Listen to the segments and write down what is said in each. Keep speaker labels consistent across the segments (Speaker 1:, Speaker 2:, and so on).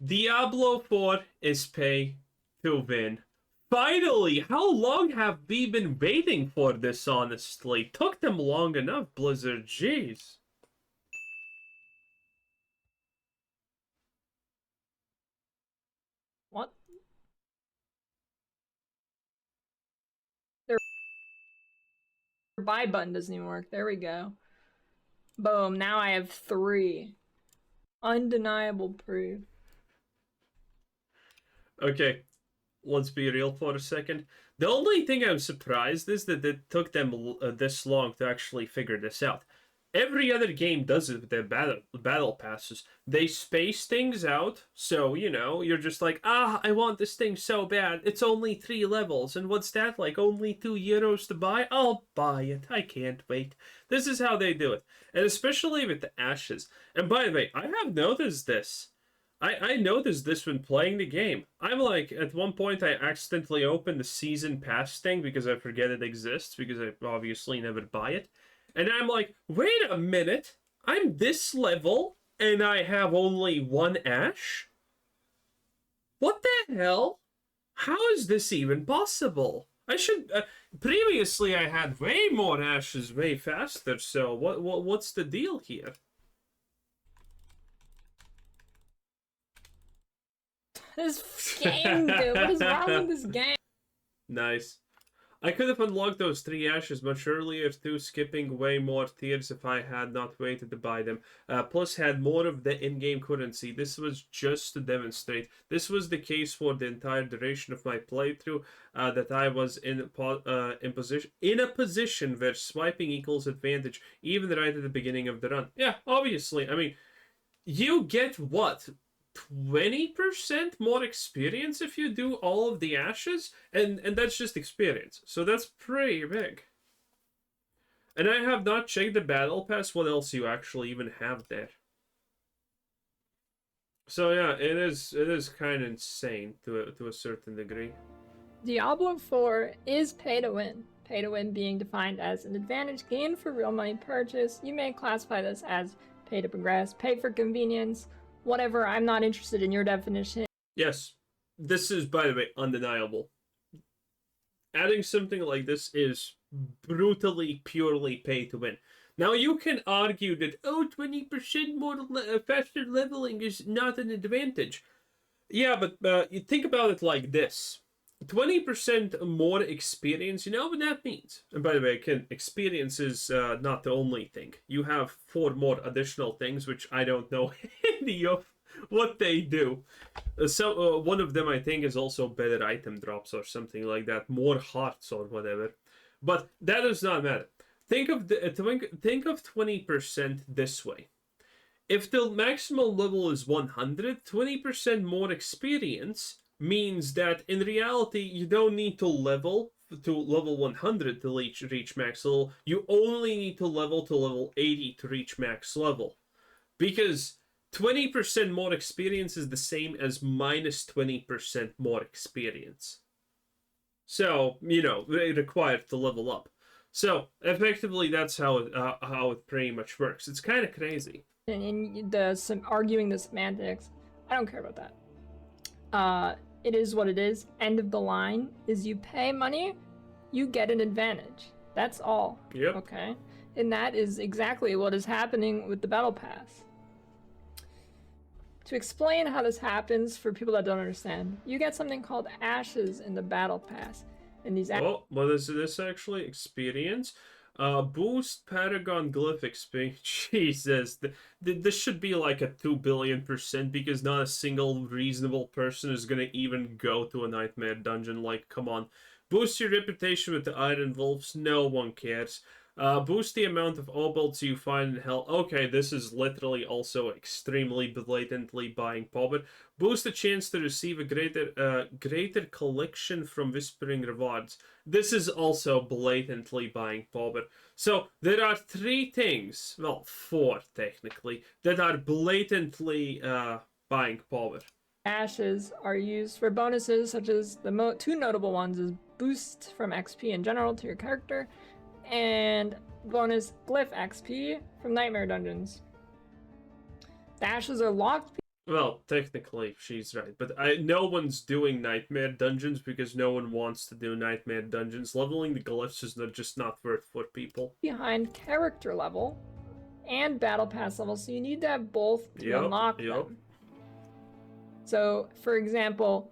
Speaker 1: Diablo 4 is pay to win. Finally, how long have we been waiting for this, honestly? Took them long enough, Blizzard, jeez.
Speaker 2: What? Their buy button doesn't even work. There we go. Boom. Now I have 3. Undeniable proof.
Speaker 1: Okay, let's be real for a second. The only thing I'm surprised is that it took them this long to actually figure this out. Every other game does it with their battle passes. They space things out, so you're just like, I want this thing so bad. It's only 3 levels, and what's that like? Only €2 to buy? I'll buy it. I can't wait. This is how they do it, and especially with the ashes. And by the way, I have noticed this. I noticed this when playing the game. I'm like, at one point I accidentally opened the season pass thing because I forget it exists because I obviously never buy it. And I'm like, wait a minute, I'm this level and I have only 1 ash? What the hell? How is this even possible? I should. Previously, I had way more ashes way faster, so what's the deal here?
Speaker 2: This game, dude. What is wrong with this game?
Speaker 1: Nice. I could have unlocked those 3 ashes much earlier too, skipping way more tiers if I had not waited to buy them. Plus, had more of the in-game currency. This was just to demonstrate. This was the case for the entire duration of my playthrough. That I was in a position where swiping equals advantage, even right at the beginning of the run. Yeah, obviously. I mean, you get what? 20% more experience if you do all of the ashes, and that's just experience, so that's pretty big. And I have not checked the battle pass, what else you actually even have there. So yeah, it is kind of insane to a certain degree.
Speaker 2: Diablo 4 is pay to win. Pay to win being defined as an advantage gained for real money purchase. You may classify this as pay to progress, pay for convenience, whatever. I'm not interested in your definition.
Speaker 1: Yes, this is, by the way, undeniable. Adding something like this is brutally, purely pay to win. Now, you can argue that, 20% more faster leveling is not an advantage. Yeah, but you think about it like this. 20% more experience, you know what that means? And by the way, again, experience is not the only thing. You have 4 more additional things, which I don't know any of what they do. So one of them, I think, is also better item drops or something like that, more hearts or whatever. But that does not matter. Think of 20% this way. If the maximum level is 100, 20% more experience means that in reality you don't need to level 100 to reach max level. You only need to level 80 to reach max level. Because 20% more experience is the same as minus 20% more experience. So, required to level up. So, effectively, that's how it pretty much works. It's kind of crazy.
Speaker 2: And arguing the semantics, I don't care about that. It is what it is. End of the line is you pay money, you get an advantage. That's all.
Speaker 1: Yep.
Speaker 2: Okay? And that is exactly what is happening with the Battle Pass. To explain how this happens for people that don't understand, you get something called ashes in the Battle Pass. And these
Speaker 1: what is this actually? Experience? Boost Paragon Glyph experience. Jesus, this should be like a 2 billion% because not a single reasonable person is gonna even go to a nightmare dungeon. Like, come on. Boost your reputation with the Iron Wolves. No one cares. Boost the amount of obols you find in hell. Okay, this is literally also extremely blatantly buying power. Boost the chance to receive a greater collection from Whispering Rewards. This is also blatantly buying power. So there are 3 things, well, 4 technically, that are blatantly buying power.
Speaker 2: ashes are used for bonuses such as the 2 notable ones is boost from XP in general to your character and bonus glyph XP from nightmare dungeons. The ashes are locked.
Speaker 1: Well, technically, she's right, but no one's doing nightmare dungeons because no one wants to do nightmare dungeons. Leveling the glyphs is just not worth for people.
Speaker 2: Behind character level and battle pass level, so you need to have both to unlock them. So, for example,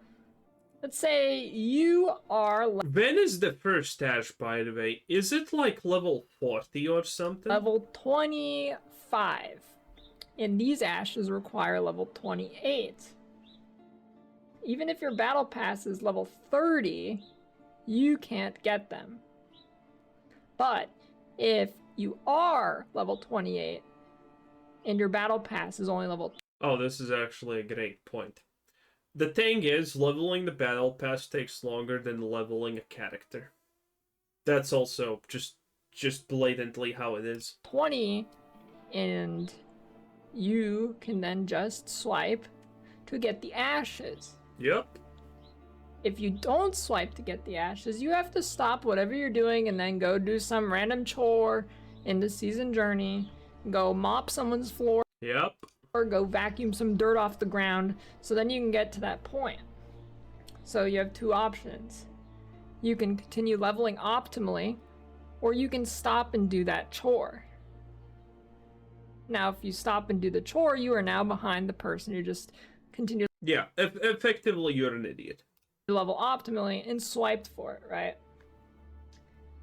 Speaker 2: let's say you are...
Speaker 1: When is the first ash, by the way? Is it like level 40 or something?
Speaker 2: Level 25. And these ashes require level 28. Even if your battle pass is level 30, you can't get them. But if you are level 28 and your battle pass is only level...
Speaker 1: Oh, this is actually a great point. The thing is, leveling the battle pass takes longer than leveling a character. That's also just blatantly how it is.
Speaker 2: 20, and you can then just swipe to get the ashes.
Speaker 1: Yep.
Speaker 2: If you don't swipe to get the ashes, you have to stop whatever you're doing and then go do some random chore in the season journey, go mop someone's floor.
Speaker 1: Yep.
Speaker 2: Or go vacuum some dirt off the ground, so then you can get to that point. So you have two options. You can continue leveling optimally, or you can stop and do that chore. Now, if you stop and do the chore, you are now behind the person who just continued...
Speaker 1: Yeah, effectively you're an idiot.
Speaker 2: Level optimally and swiped for it, right?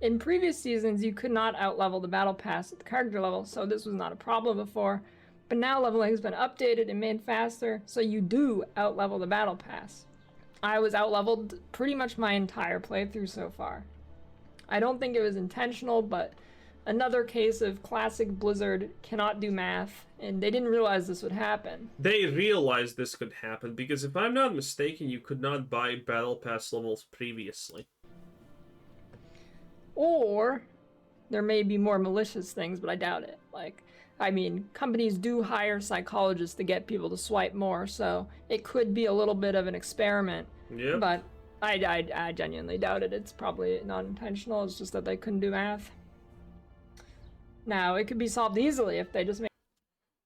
Speaker 2: In previous seasons, you could not outlevel the battle pass at the character level, so this was not a problem before. But now leveling has been updated and made faster, so you do outlevel the battle pass. I was outleveled pretty much my entire playthrough so far. I don't think it was intentional, but another case of classic Blizzard cannot do math, and they didn't realize this would happen.
Speaker 1: They realized this could happen, because if I'm not mistaken, you could not buy battle pass levels previously.
Speaker 2: Or there may be more malicious things, but I doubt it. I mean, companies do hire psychologists to get people to swipe more, so it could be a little bit of an experiment.
Speaker 1: Yeah.
Speaker 2: But I genuinely doubt it. It's probably not intentional. It's just that they couldn't do math. Now, it could be solved easily if they just make...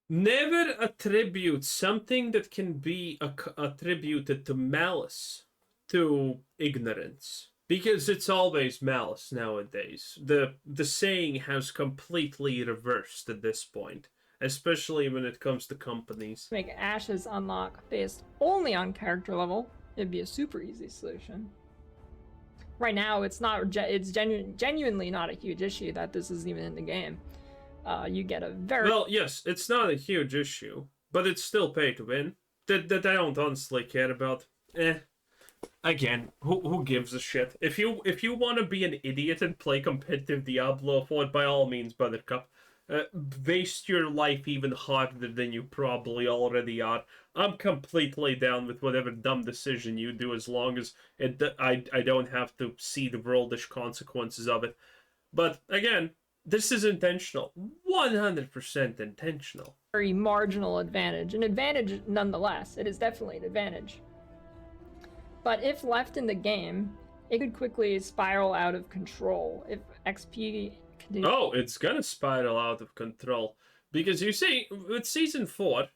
Speaker 1: Never attribute something that can be attributed to malice to ignorance. Because it's always malice nowadays. The saying has completely reversed at this point, especially when it comes to companies.
Speaker 2: Make ashes unlock based only on character level. It'd be a super easy solution. Right now, it's not. It's genuinely not a huge issue that this isn't even in the game. You get a very...
Speaker 1: Well, yes, it's not a huge issue, but it's still pay to win. That I don't honestly care about. Again, who gives a shit? If you want to be an idiot and play competitive Diablo 4, by all means, Buttercup, waste your life even harder than you probably already are. I'm completely down with whatever dumb decision you do, as long as I don't have to see the worldish consequences of it. But again, this is intentional, 100% intentional.
Speaker 2: Very marginal advantage, an advantage nonetheless. It is definitely an advantage. But if left in the game, it could quickly spiral out of control if XP continues.
Speaker 1: Oh, it's gonna spiral out of control. Because you see, with Season 4,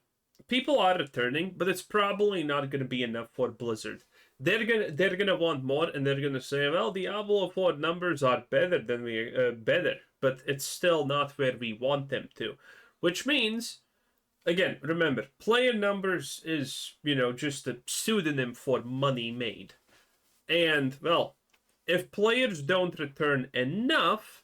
Speaker 1: people are returning, but it's probably not gonna be enough for Blizzard. They're gonna want more, and they're gonna say, well, Diablo 4 numbers are better than better, but it's still not where we want them to. Which means... Again, remember, player numbers is, just a pseudonym for money made. And, well, if players don't return enough,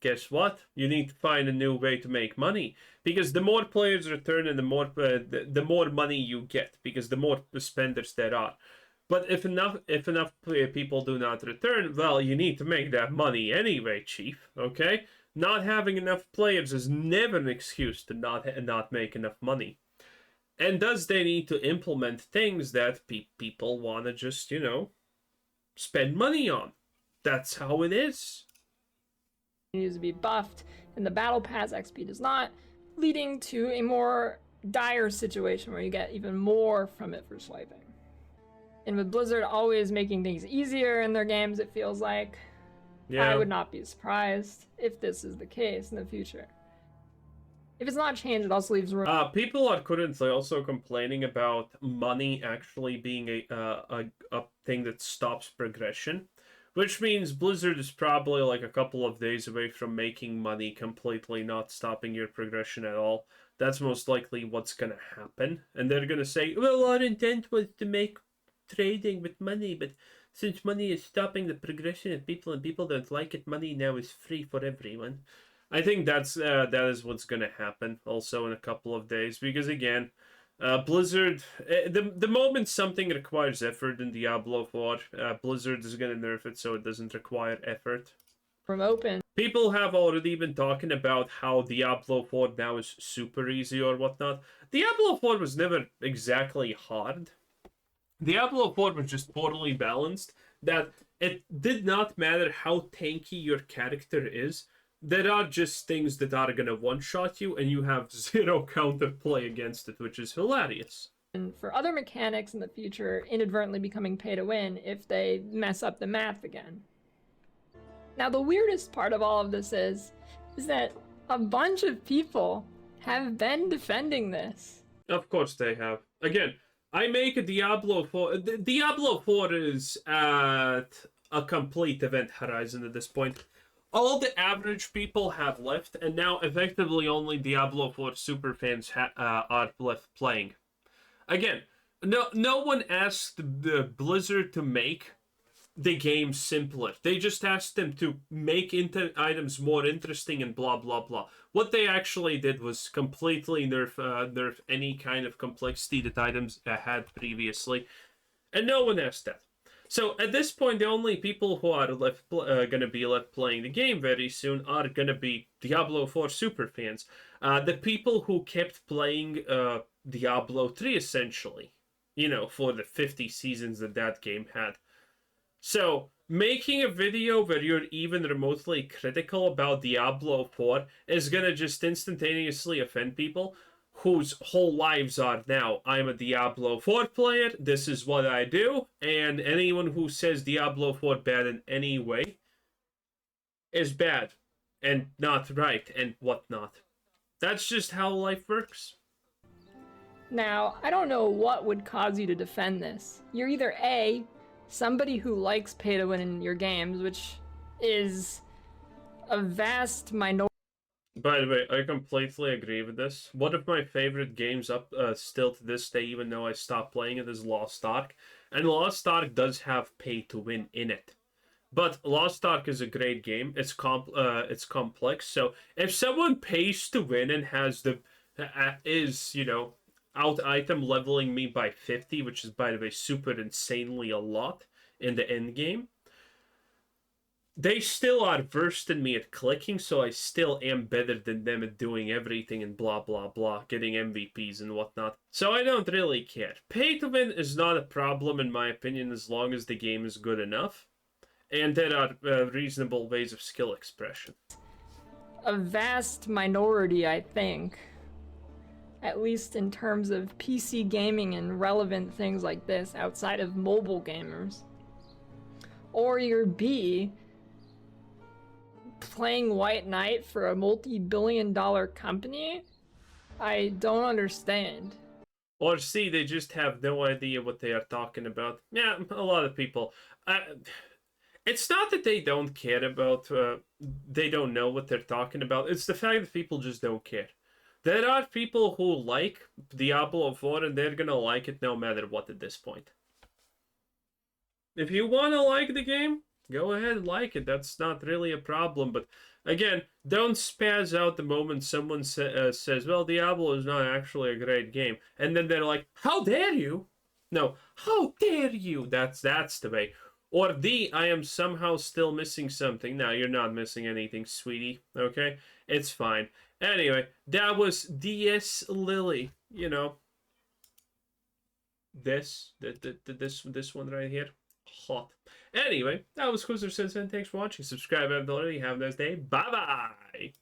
Speaker 1: guess what? You need to find a new way to make money. Because the more players return and the more money you get, because the more spenders there are. But if enough people do not return, well, you need to make that money anyway, chief, okay? Not having enough players is never an excuse to not make enough money. And thus they need to implement things that people want to just, spend money on. That's how it is.
Speaker 2: It needs to be buffed, and the Battle Pass XP does not, leading to a more dire situation where you get even more from it for swiping. And with Blizzard always making things easier in their games, it feels like... Yeah. I would not be surprised if this is the case in the future. If it's not changed, it also leaves room.
Speaker 1: People are currently also complaining about money actually being a thing that stops progression, which means Blizzard is probably like a couple of days away from making money completely not stopping your progression at all. That's most likely what's gonna happen, and they're gonna say, "Well, our intent was to make trading with money, but since money is stopping the progression of people and people don't like it, money now is free for everyone." I think that is what's gonna happen also in a couple of days because again, Blizzard the moment something requires effort in Diablo 4, Blizzard is gonna nerf it so it doesn't require effort.
Speaker 2: Room open.
Speaker 1: People have already been talking about how Diablo 4 now is super easy or whatnot. Diablo 4 was never exactly hard. Diablo 4 was just poorly balanced, that it did not matter how tanky your character is, there are just things that are gonna one-shot you, and you have zero counterplay against it, which is hilarious.
Speaker 2: And for other mechanics in the future, inadvertently becoming pay to win if they mess up the math again. Now, the weirdest part of all of this is that a bunch of people have been defending this.
Speaker 1: Of course they have. Again, I make a Diablo 4. Diablo 4 is at a complete event horizon at this point. All the average people have left, and now effectively only Diablo 4 super fans are left playing. Again, no one asked the Blizzard to make the game simpler. They just asked them to make items more interesting and blah blah blah. What they actually did was completely nerf any kind of complexity that items had previously, and no one asked that. So at this point, the only people who are left gonna be left playing the game very soon are gonna be Diablo 4 super fans, the people who kept playing Diablo 3 essentially, you know, for the 50 seasons that game had. So, making a video where you're even remotely critical about Diablo 4 is gonna just instantaneously offend people whose whole lives are now, I'm a Diablo 4 player, this is what I do, and anyone who says Diablo 4 bad in any way is bad and not right and whatnot. That's just how life works.
Speaker 2: Now, I don't know what would cause you to defend this. You're either A, somebody who likes pay to win in your games, which is a vast minority.
Speaker 1: By the way, I completely agree with this. One of my favorite games up still to this day, even though I stopped playing it, is Lost Ark. And Lost Ark does have pay to win in it. But Lost Ark is a great game. It's complex. So if someone pays to win and has the out item leveling me by 50, which is by the way super insanely a lot in the end game, they still are versed in me at clicking, so I still am better than them at doing everything and blah blah blah, getting MVPs and whatnot. So I don't really care. Pay to win is not a problem in my opinion as long as the game is good enough. And there are reasonable ways of skill expression.
Speaker 2: A vast minority, I think. At least in terms of PC gaming and relevant things like this outside of mobile gamers. Or you're B, playing White Knight for a multi-billion-dollar company? I don't understand.
Speaker 1: Or C, they just have no idea what they are talking about. Yeah, a lot of people. It's not that they don't care about, they don't know what they're talking about. It's the fact that people just don't care. There are people who like Diablo 4 and they're gonna like it no matter what at this point. If you wanna like the game, go ahead and like it. That's not really a problem. But again, don't spaz out the moment someone says, well, Diablo is not actually a great game. And then they're like, how dare you? No, how dare you? That's the way. Or D, I am somehow still missing something. No, you're not missing anything, sweetie. Okay? It's fine. Anyway, that was DS Lily. You know. This one right here. Hot. Anyway, that was Quizzer Sense, and thanks for watching. Subscribe if you haven't already. Have a nice day. Bye-bye!